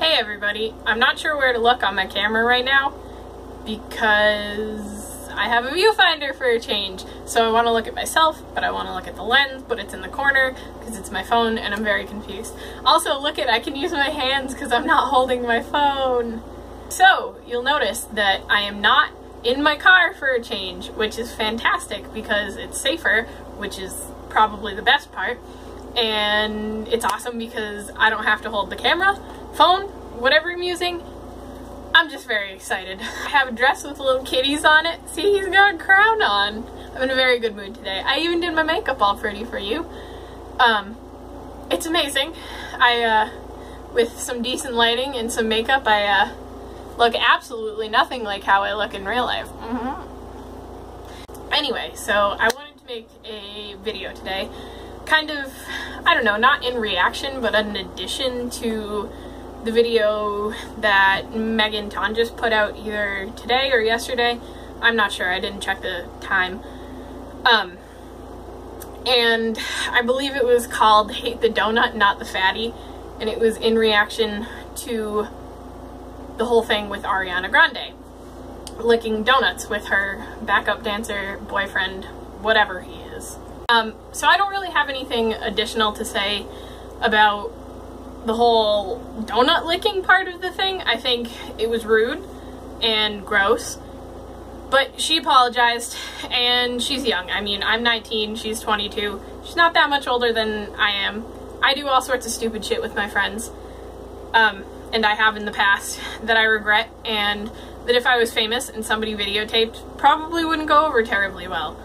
Hey everybody, I'm not sure where to look on my camera right now because I have a viewfinder for a change. So I want to look at myself, but I want to look at the lens, but it's in the corner because it's my phone and I'm very confused. Also, look at, I can use my hands because I'm not holding my phone. So you'll notice that I am not in my car for a change, which is fantastic because it's safer, which is probably the best part. And it's awesome because I don't have to hold the camera, phone, whatever I'm using. I'm just very excited. I have a dress with little kitties on it. See, he's got a crown on. I'm in a very good mood today. I even did my makeup all pretty for you. It's amazing. With some decent lighting and some makeup, I look absolutely nothing like how I look in real life. Anyway, so I wanted to make a video today. Kind of, I don't know, not in reaction, but in addition to the video that Megan Ton just put out either today or yesterday. I'm not sure, I didn't check the time. And I believe it was called Hate the Donut, Not the Fatty, and it was in reaction to the whole thing with Ariana Grande licking donuts with her backup dancer, boyfriend, whatever he is. So I don't really have anything additional to say about the whole donut licking part of the thing. I think it was rude and gross, but she apologized and she's young. I mean, I'm 19, she's 22. She's not that much older than I am. I do all sorts of stupid shit with my friends, and I have in the past that I regret, and that if I was famous and somebody videotaped, probably wouldn't go over terribly well.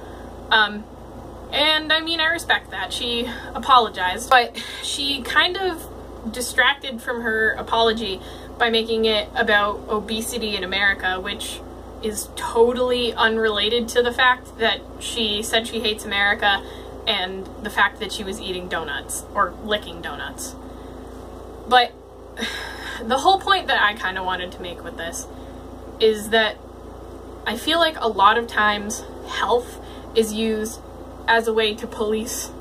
And I mean, I respect that. She apologized, but she kind of distracted from her apology by making it about obesity in America, which is totally unrelated to the fact that she said she hates America and the fact that she was eating donuts or licking donuts. But the whole point that I kind of wanted to make with this is that I feel like a lot of times health is used as a way to police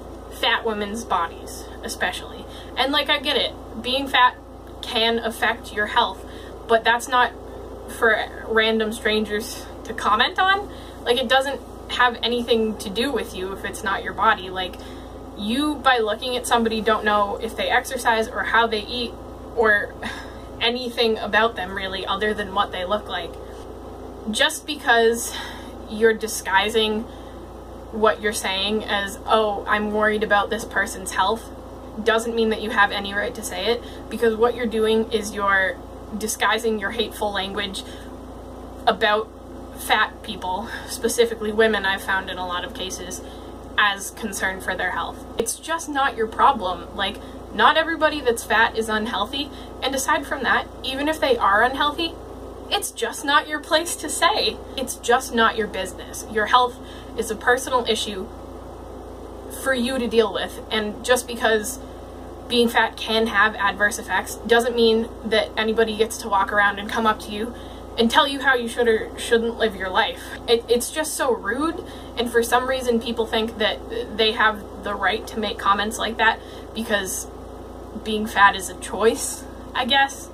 fat women's bodies, especially. And like, I get it, being fat can affect your health, but that's not for random strangers to comment on. Like, it doesn't have anything to do with you if it's not your body. Like, you, by looking at somebody, don't know if they exercise or how they eat or anything about them really other than what they look like. Just because you're disguising what you're saying as, oh, I'm worried about this person's health, doesn't mean that you have any right to say it, because what you're doing is you're disguising your hateful language about fat people, specifically women, I've found in a lot of cases, as concern for their health. It's just not your problem. Like, not everybody that's fat is unhealthy, and aside from that, even if they are unhealthy, it's just not your place to say. It's just not your business. Your health is a personal issue for you to deal with, and just because being fat can have adverse effects doesn't mean that anybody gets to walk around and come up to you and tell you how you should or shouldn't live your life. It's just so rude, and for some reason people think that they have the right to make comments like that because being fat is a choice, I guess.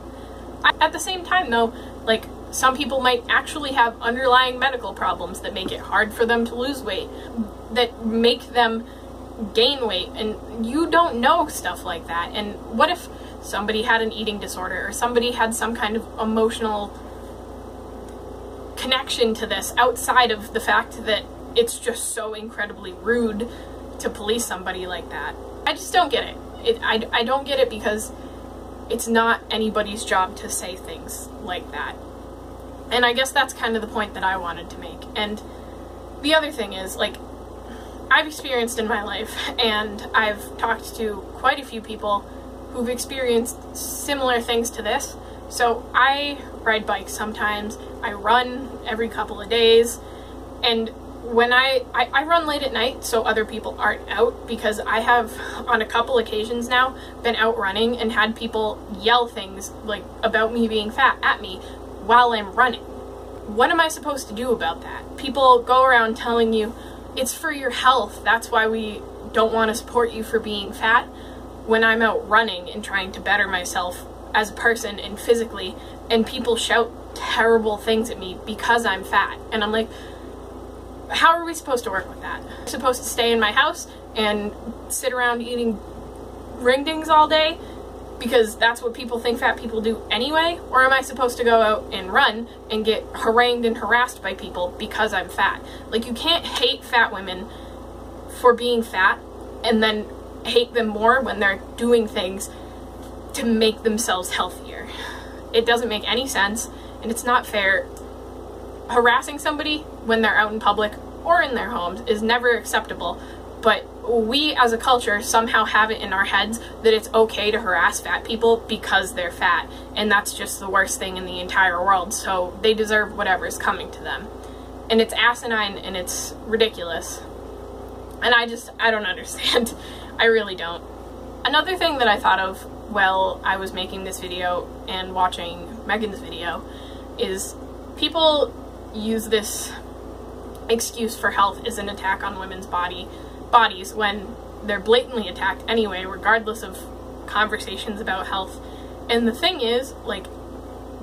At the same time though, like, some people might actually have underlying medical problems that make it hard for them to lose weight, that make them gain weight, and you don't know stuff like that. And what if somebody had an eating disorder, or somebody had some kind of emotional connection to this outside of the fact that it's just so incredibly rude to police somebody like that? I just don't get it. I don't get it, because it's not anybody's job to say things like that. And I guess that's kind of the point that I wanted to make. And the other thing is, like, I've experienced in my life, and I've talked to quite a few people who've experienced similar things to this. So I ride bikes sometimes, I run every couple of days, and when I run late at night so other people aren't out, because I have on a couple occasions now been out running and had people yell things like about me being fat at me while I'm running. What am I supposed to do about that? People go around telling you it's for your health, that's why we don't want to support you for being fat, when I'm out running and trying to better myself as a person and physically, and people shout terrible things at me because I'm fat. And I'm like, how are we supposed to work with that? I'm supposed to stay in my house and sit around eating ring dings all day because that's what people think fat people do anyway? Or am I supposed to go out and run and get harangued and harassed by people because I'm fat? Like, you can't hate fat women for being fat and then hate them more when they're doing things to make themselves healthier. It doesn't make any sense, and it's not fair. Harassing somebody when they're out in public or in their homes is never acceptable, but we as a culture somehow have it in our heads that it's okay to harass fat people because they're fat, and that's just the worst thing in the entire world, so they deserve whatever's coming to them. And it's asinine and it's ridiculous. And I don't understand. I really don't. Another thing that I thought of while I was making this video and watching Megan's video is people use this excuse for health as an attack on women's bodies when they're blatantly attacked anyway, regardless of conversations about health. And the thing is, like,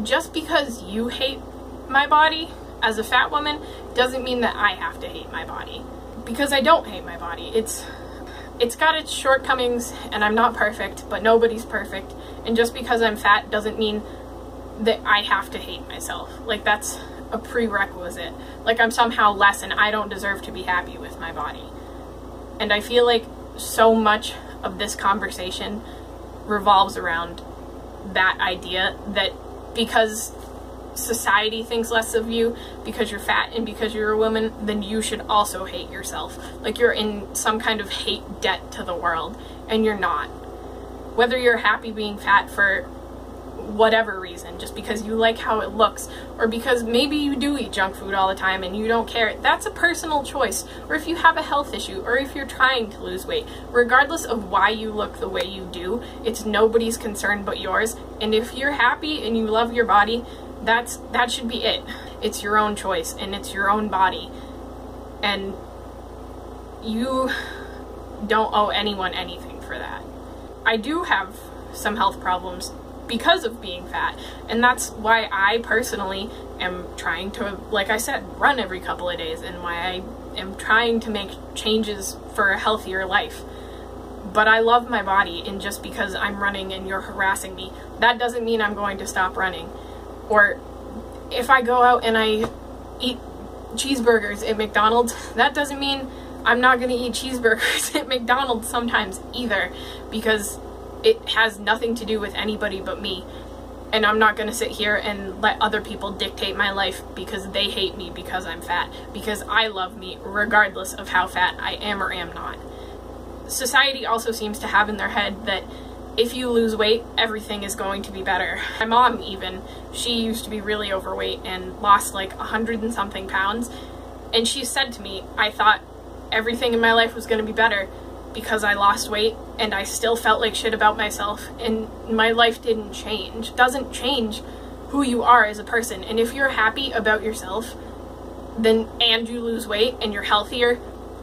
just because you hate my body as a fat woman doesn't mean that I have to hate my body, because I don't hate my body. It's got its shortcomings, and I'm not perfect, but nobody's perfect. And just because I'm fat doesn't mean that I have to hate myself. Like, that's a prerequisite. Like, I'm somehow less and I don't deserve to be happy with my body. And I feel like so much of this conversation revolves around that idea that because society thinks less of you because you're fat and because you're a woman, then you should also hate yourself. Like, you're in some kind of hate debt to the world, and you're not. Whether you're happy being fat for whatever reason, just because you like how it looks, or because maybe you do eat junk food all the time and you don't care, that's a personal choice. Or if you have a health issue, or if you're trying to lose weight, regardless of why you look the way you do, it's nobody's concern but yours. And if you're happy and you love your body, that should be it. It's your own choice and it's your own body, and you don't owe anyone anything for that. I do have some health problems because of being fat, and that's why I personally am trying to, like I said, run every couple of days, and why I am trying to make changes for a healthier life. But I love my body, and just because I'm running and you're harassing me, that doesn't mean I'm going to stop running. Or if I go out and I eat cheeseburgers at McDonald's, that doesn't mean I'm not going to eat cheeseburgers at McDonald's sometimes either, because it has nothing to do with anybody but me. And I'm not going to sit here and let other people dictate my life because they hate me because I'm fat, because I love me regardless of how fat I am or am not. Society also seems to have in their head that if you lose weight, everything is going to be better. My mom even, she used to be really overweight and lost like 100 and something pounds. And she said to me, I thought everything in my life was going to be better because I lost weight, and I still felt like shit about myself, and my life didn't change. It doesn't change who you are as a person. And if you're happy about yourself, then, and you lose weight and you're healthier,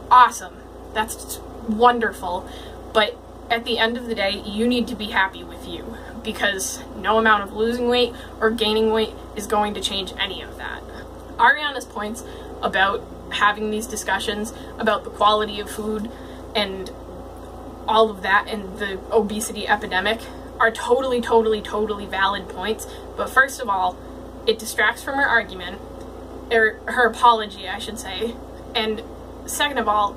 awesome. That's wonderful. But at the end of the day, you need to be happy with you, because no amount of losing weight or gaining weight is going to change any of that. Ariana's points about having these discussions about the quality of food and all of that and the obesity epidemic are totally valid points. But first of all, it distracts from her argument, or her apology, I should say. And second of all,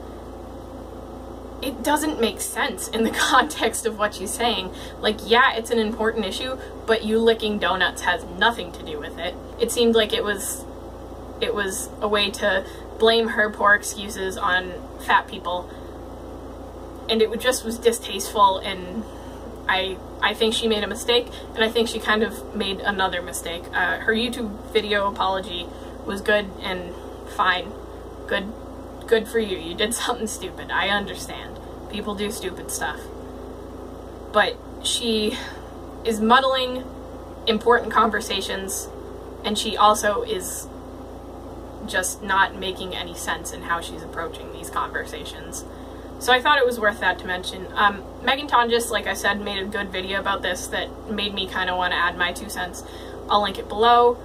it doesn't make sense in the context of what she's saying. Like, yeah, it's an important issue, but you licking donuts has nothing to do with it. It seemed like it was a way to blame her poor excuses on fat people, and it just was distasteful. And I think she made a mistake, and I think she kind of made another mistake. Her YouTube video apology was good and fine. Good for you. You did something stupid. I understand. People do stupid stuff. But she is muddling important conversations, and she also is just not making any sense in how she's approaching these conversations. So I thought it was worth that to mention. Megan Tonjes, like I said, made a good video about this that made me kind of want to add my 2 cents. I'll link it below.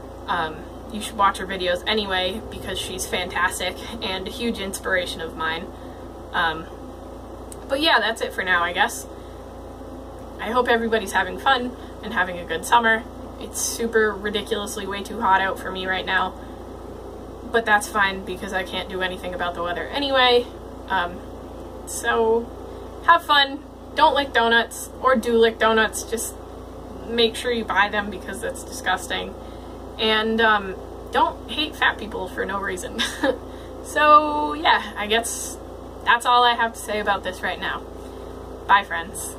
You should watch her videos anyway because she's fantastic and a huge inspiration of mine. But yeah, that's it for now, I guess. I hope everybody's having fun and having a good summer. It's super ridiculously way too hot out for me right now. But that's fine because I can't do anything about the weather anyway. So have fun. Don't lick donuts, or do lick donuts. Just make sure you buy them because that's disgusting. And don't hate fat people for no reason. So yeah, I guess that's all I have to say about this right now. Bye, friends.